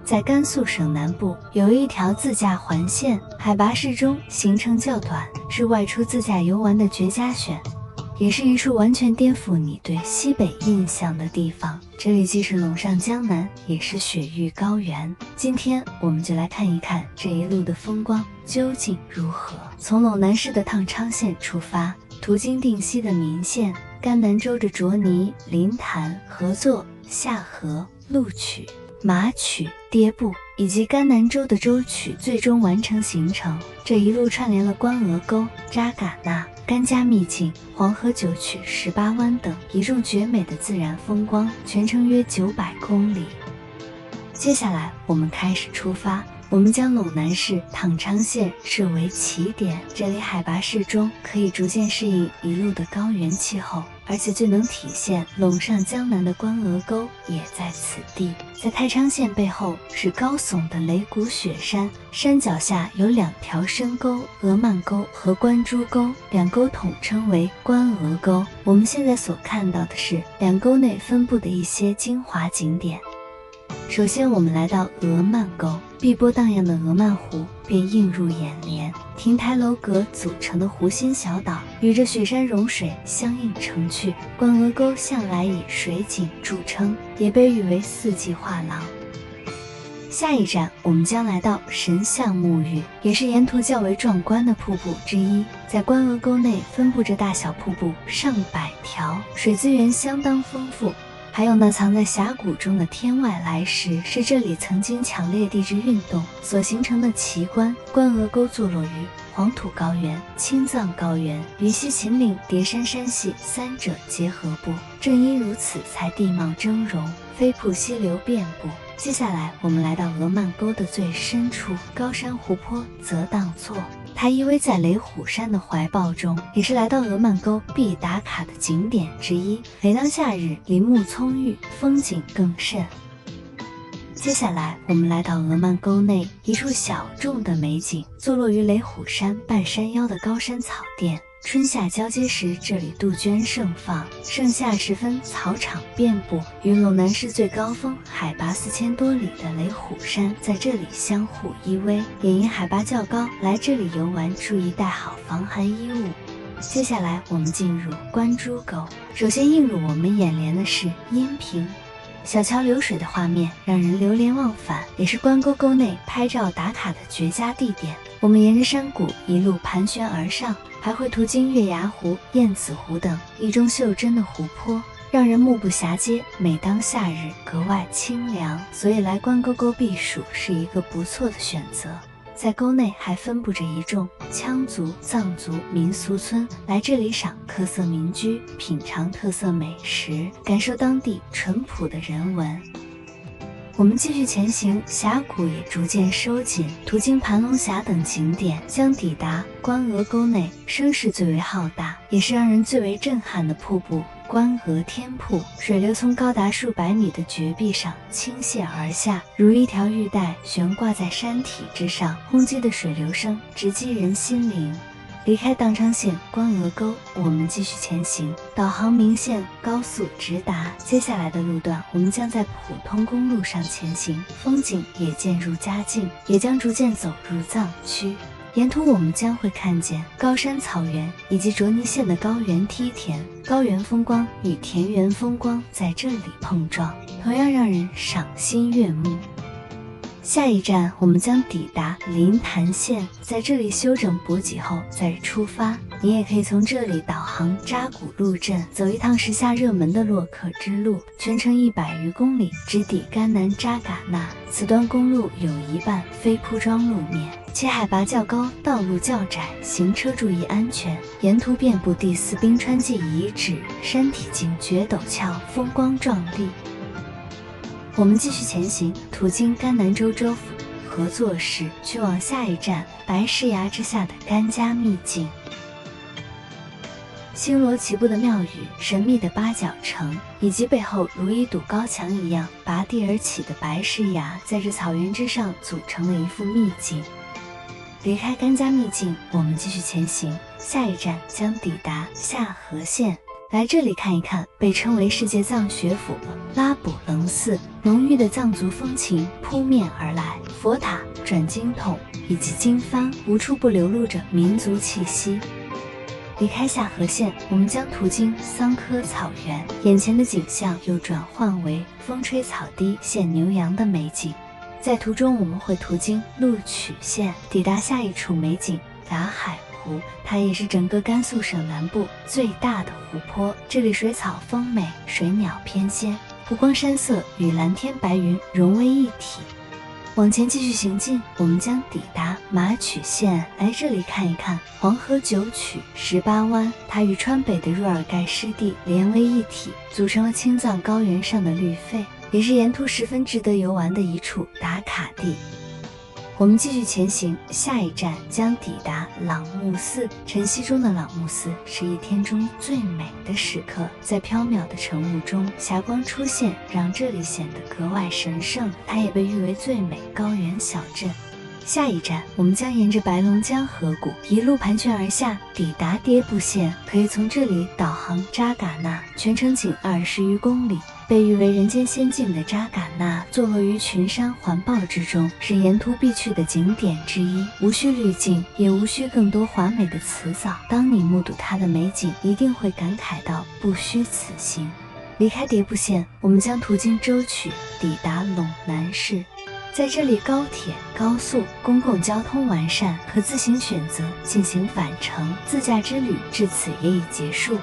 在甘肃省南部有一条自驾环线，海拔适中，行程较短，是外出自驾游玩的绝佳选，也是一处完全颠覆你对西北印象的地方。这里既是陇上江南，也是雪域高原。今天我们就来看一看这一路的风光究竟如何。从陇南市的烫昌县出发，途经定西的岷县、甘南州的卓尼、临潭、合作、下河、鹿曲、马曲、跌步以及甘南州的舟曲，最终完成行程。这一路串联了关鹅沟、扎尕那、甘家秘境、黄河九曲、18湾等一众绝美的自然风光，全程约900公里。接下来我们开始出发，我们将陇南市烫昌县设为起点，这里海拔适中，可以逐渐适应一路的高原气候，而且最能体现陇上江南的关鹅沟也在此地。在太昌县背后是高耸的雷谷雪山，山脚下有2条深沟，鹅曼沟和关朱沟，2沟统称为关鹅沟。我们现在所看到的是2沟内分布的一些精华景点。首先我们来到鹅曼沟，碧波荡漾的鹅曼湖便映入眼帘，亭台楼阁组成的湖心小岛与这雪山融水相映成趣。关鹅沟向来以水景著称，也被誉为4季画廊。下一站我们将来到神象沐浴，也是沿途较为壮观的瀑布之一。在关鹅沟内分布着大小瀑布上百条，水资源相当丰富，还有那藏在峡谷中的天外来石，是这里曾经强烈地质运动所形成的奇观。关鹅沟坐落于黄土高原、青藏高原、于西秦岭、叠山山系3者结合部，正因如此才地貌峥嵘，飞瀑溪流遍布。接下来我们来到鹅曼沟的最深处，高山湖泊则当错，它依偎在雷虎山的怀抱中，也是来到鹅曼沟必打卡的景点之一。每当夏日，林木葱郁，风景更甚。接下来我们来到鹅曼沟内一处小众的美景，坐落于雷虎山半山腰的高山草甸。春夏交接时，这里杜鹃盛放，盛夏时分草场遍布，与陇南市最高峰海拔4000多里的雷虎山在这里相互依偎，也因海拔较高，来这里游玩注意带好防寒衣物。接下来我们进入关朱沟，首先映入我们眼帘的是阴平小桥流水的画面，让人流连忘返，也是关沟沟内拍照打卡的绝佳地点。我们沿着山谷一路盘旋而上，还会途经月牙湖、燕子湖等一众袖珍的湖泊，让人目不暇接。每当夏日格外清凉，所以来关沟沟避暑是一个不错的选择。在沟内还分布着一众羌族、藏族民俗村，来这里赏特色民居，品尝特色美食，感受当地淳朴的人文。我们继续前行，峡谷也逐渐收紧，途经盘龙峡等景点，将抵达关鹅沟内声势最为浩大，也是让人最为震撼的瀑布关鹅天瀑。水流从高达数百米的绝壁上倾泻而下，如一条玉带悬挂在山体之上，轰击的水流声直击人心灵。离开荡昌县关鹅沟，我们继续前行，导航明线高速直达。接下来的路段我们将在普通公路上前行，风景也渐入佳境，也将逐渐走入藏区。沿途我们将会看见高山草原以及卓尼县的高原梯田，高原风光与田园风光在这里碰撞，同样让人赏心悦目。下一站我们将抵达临潭县，在这里休整补给后再出发。你也可以从这里导航扎古路镇，走一趟时下热门的洛克之路，全程100余公里，直抵甘南扎尕那。此段公路有一半非铺装路面，其海拔较高，道路较窄，行车注意安全。沿途遍布第4冰川纪遗址，山体景绝陡峭，风光壮丽。我们继续前行，途经甘南州州府合作市，去往下一站白石崖之下的甘家秘境。星罗棋布的庙宇、神秘的八角城，以及背后如一堵高墙一样拔地而起的白石崖，在这草原之上组成了一幅秘境。离开甘家秘境，我们继续前行，下一站将抵达下河县。来这里看一看被称为世界藏学府的拉卜楞寺，浓郁的藏族风情扑面而来，佛塔、转经筒以及经幡无处不流露着民族气息。离开下河县，我们将途经桑科草原，眼前的景象又转换为风吹草低见牛羊的美景。在途中我们会途经禄曲县，抵达下一处美景达海湖，它也是整个甘肃省南部最大的湖泊，这里水草丰美，水鸟翩跹，湖光山色与蓝天白云融为一体。往前继续行进，我们将抵达马曲县，来这里看一看黄河九曲18湾，它与川北的若尔盖湿地连为一体，组成了青藏高原上的绿肺，也是沿途十分值得游玩的一处打卡地。我们继续前行，下一站将抵达朗木寺。晨曦中的朗木寺是一天中最美的时刻，在缥缈的晨雾中，霞光出现，让这里显得格外神圣。它也被誉为最美高原小镇。下一站，我们将沿着白龙江河谷一路盘旋而下，抵达迭部县，可以从这里导航扎尕那，全程仅20余公里。被誉为人间仙境的扎尕那，坐落于群山环抱之中，是沿途必去的景点之一。无需滤镜，也无需更多华美的辞藻，当你目睹它的美景，一定会感慨到不虚此行。离开迭部县，我们将途经舟曲，抵达陇南市。在这里，高铁、高速、公共交通完善，可自行选择进行返程，自驾之旅至此也已结束。